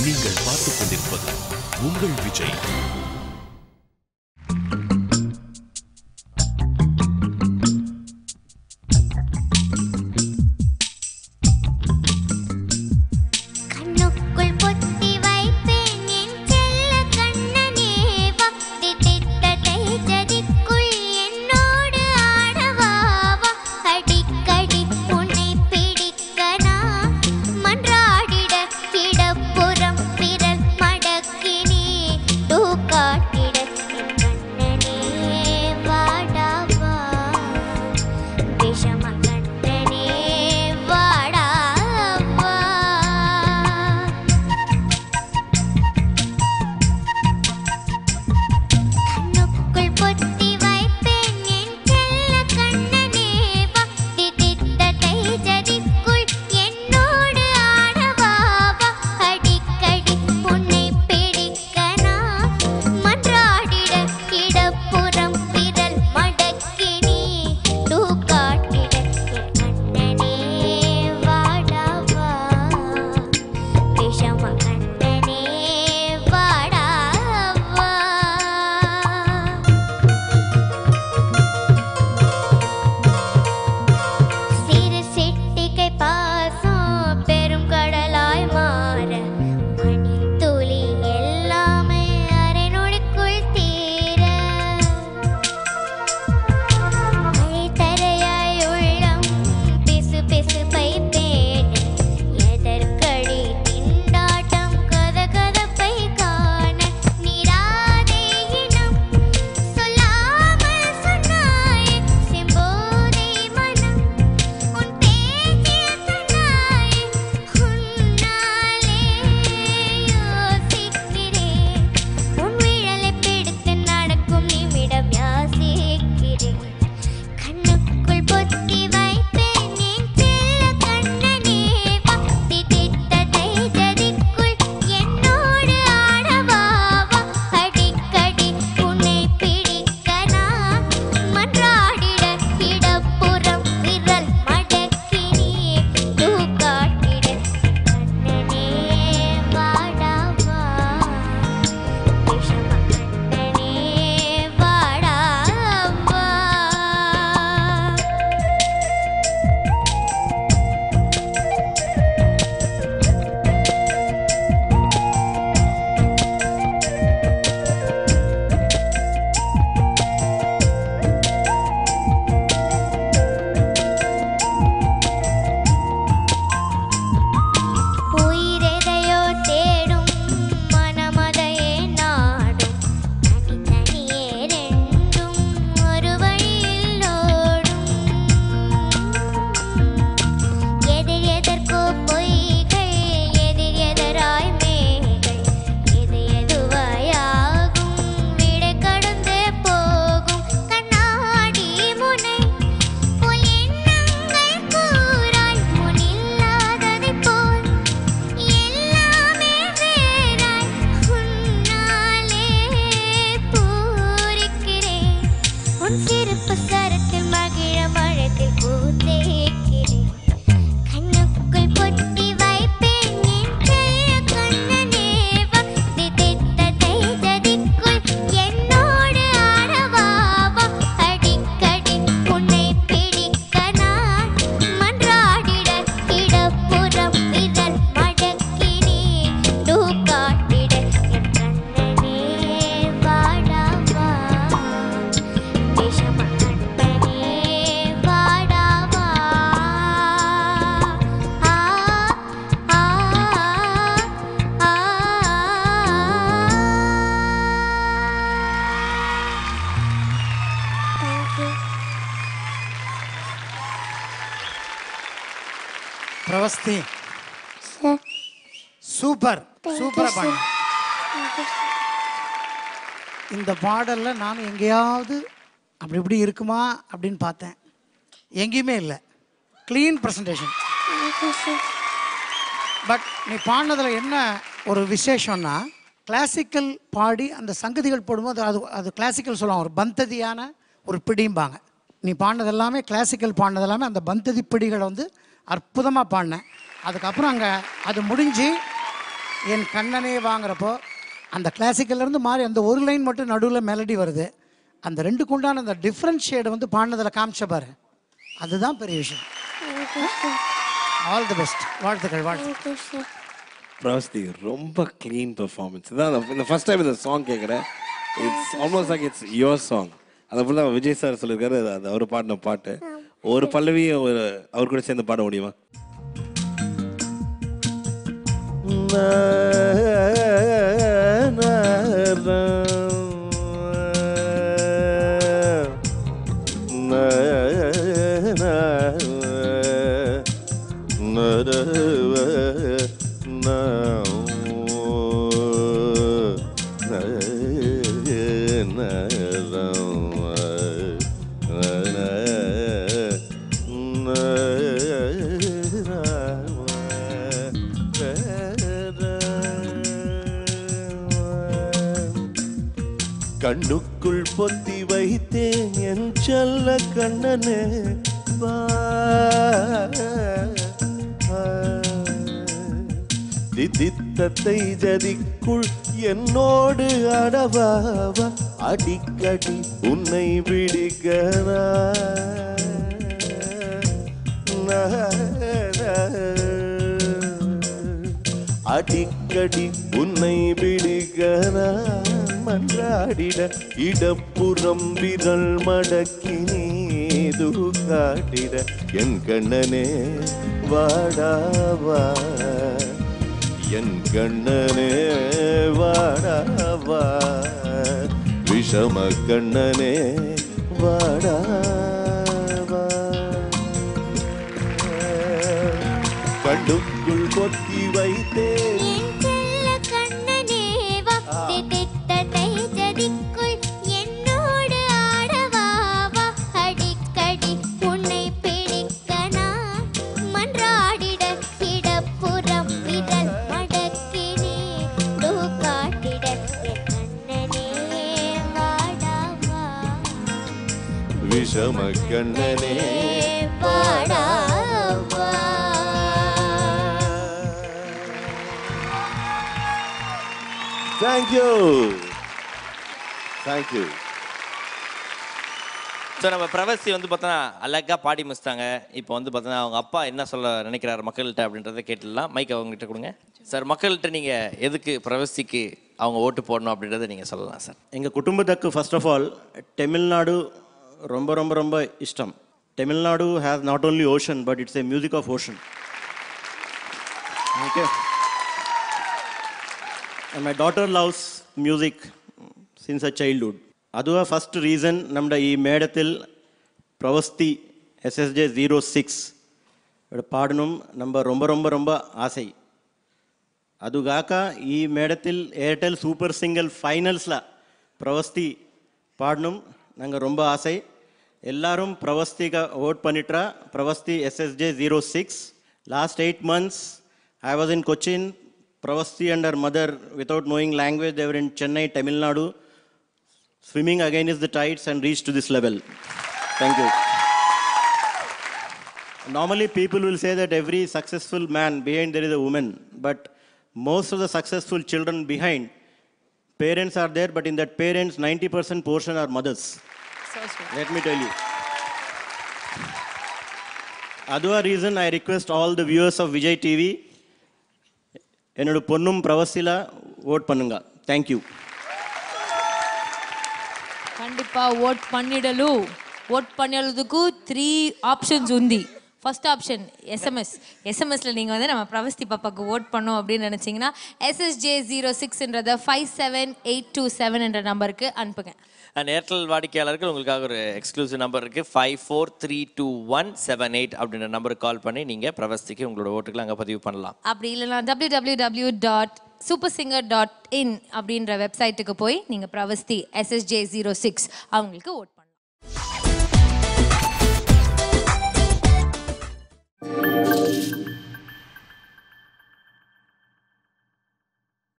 நீங்கள் பார்த்துக் கொண்டிருப்பது உங்கள் விஜய். பிரவஸ்தி சூப்பர் சூப்பரா பாடு. இந்த பாடல்ல நான் எங்கேயாவது அப்படி இப்படி இருக்குமா அப்படின்னு பார்த்தேன், எங்கேயுமே இல்லை. Clean presentation. பட் நீ பாடினதில் என்ன ஒரு விசேஷம்னா, கிளாசிக்கல் பாடி அந்த சங்கதிகள் போடும்போது அது கிளாசிக்கல் சொல்லுவாங்க, ஒரு பந்ததியான ஒரு பிடிம்பாங்க. நீ பாடினது எல்லாமே கிளாசிக்கல், பாடினது எல்லாமே அந்த பந்ததி பிடிகளை வந்து அற்புதமாக பாடினேன். அதுக்கப்புறம் அங்கே அது முடிஞ்சு என் கண்ணனே வாங்குறப்போ அந்த கிளாசிக்கல்லேருந்து மாறி அந்த ஒரு லைன் மட்டும் நடுவில் மெலடி வருது. அந்த ரெண்டுக்கு உண்டான அந்த டிஃப்ரெண்ட் ஷேடை வந்து பாடினதில் காமிச்ச பாரு, அதுதான் பெரிய விஷயம். All the best. வாழ்த்துக்கள் வாழ்த்துக்கள். பிரவஸ்தி ரொம்ப க்ளீன் பெர்ஃபார்மன்ஸ். இதான் இந்த ஃபர்ஸ்ட் டைம் இந்த சாங் கேட்குறேன். It's almost like it's your song. அதை ஃபுல்லாக விஜய் சார் சொல்லியிருக்காரு, அது அவர் பாடின பாட்டு. ஒரு பல்லவியும் அவர் கூட சேர்ந்து பாட முடியுமா? கண்ணுக்குள் பொத்தி வைத்தேன் என் செல்ல கண்ணனே வா, தித்தித்தத்தை ஜதிக்குள் என்னோடு அடவாவா, அடிக்கடி உன்னை விடுகிறா, அடிக்கடி உன்னை விடுகிறா, மன்றாடிட இடப்புறம் விரல் மடக்கி நீது காட்டிட, என் கண்ணனே வாடாவா, என் கண்ணனே வாடாவா, விஷம கண்ணனே வாடாவா, கண்ணுக்குள் கொத்தி வைத்தேன் விஷம கண்ணனே வாடாவா. Thank you. Thank you. So நம்ம பிரவஸ்தி வந்து பார்த்தோன்னா அழகாக பாடி முடிச்சிட்டாங்க. இப்போ வந்து பார்த்தோன்னா அவங்க அப்பா என்ன சொல்ல நினைக்கிறாரு மக்கள்கிட்ட அப்படின்றத கேட்டுடலாம். மைக் அவங்ககிட்ட கொடுங்க சார். மக்கள்கிட்ட நீங்கள் எதுக்கு பிரவஸ்திக்கு அவங்க ஓட்டு போடணும் அப்படின்றத நீங்கள் சொல்லலாம் சார். எங்கள் குடும்பத்துக்கு ஃபர்ஸ்ட் ஆஃப் ஆல் தமிழ்நாடு ரொம்ப ரொம்ப ரொம்ப இஷ்டம். Tamil Nadu has not only ocean but it's a music of ocean. Okay, and my daughter loves music since her childhood. அதுவா ஃபஸ்ட் ரீசன் நம்ம ಈ ಮೇಡத்தில் பிரவஸ்தி SSJ06 பாடணும் நம்ம ரொம்ப ரொம்ப ரொம்ப ஆசை. அதுகாக ಈ ಮೇಡத்தில் ஏர்டெல் சூப்பர் சிங்கல் ஃபைனல்ஸில் பிரவஸ்தி பாடணும் நாங்கள் ரொம்ப ஆசை. எல்லாரும் பிரவஸ்திக்கு ஓட் பண்ணிட்டா. பிரவஸ்தி SSJ06. Last 8 months I was in Cochin. Pravasti and her mother, without knowing language, they were in Chennai, Tamil Nadu, swimming against the tides and reached to this level. Thank you. Normally people will say that every successful man behind there is a woman, but most of the successful children behind, parents are there, but in that parents 90% portion are mothers. So sweet. Let me tell you. Adwa reason I request all the viewers of Vijay TV, என்னோட பொண்ணும் பிரவஸ்தில vote பண்ணுங்க. Thank you. கண்டிப்பா vote பண்ணிடலு. Vote பண்ணதுக்கு 3 options உந்தி. First option எஸ்எம்எஸ்ல நீங்கள் வந்து நம்ம பிரவஸ்தி பாப்பாவுக்கு ஓட் பண்ணோம் அப்படின்னு நினச்சிங்கன்னா SSJ06ன்றத 57827 என்ற நம்பருக்கு அனுப்புங்க. அண்ட் ஏர்டெல் வாடிக்கையாளர்கள் உங்களுக்காக ஒரு எக்ஸ்க்ளூசிவ் நம்பர் இருக்குது. 54322178 அப்படின்ற நம்பருக்கு கால் பண்ணி நீங்கள் பிரவஸ்திக்கு உங்களோட ஓட்டுகளை அங்கே பதிவு பண்ணலாம். அப்படி இல்லைனா www.supersinger.in அப்படின்ற வெப்சைட்டுக்கு போய் நீங்கள் பிரவஸ்தி SSJ06 அவங்களுக்கு ஓட்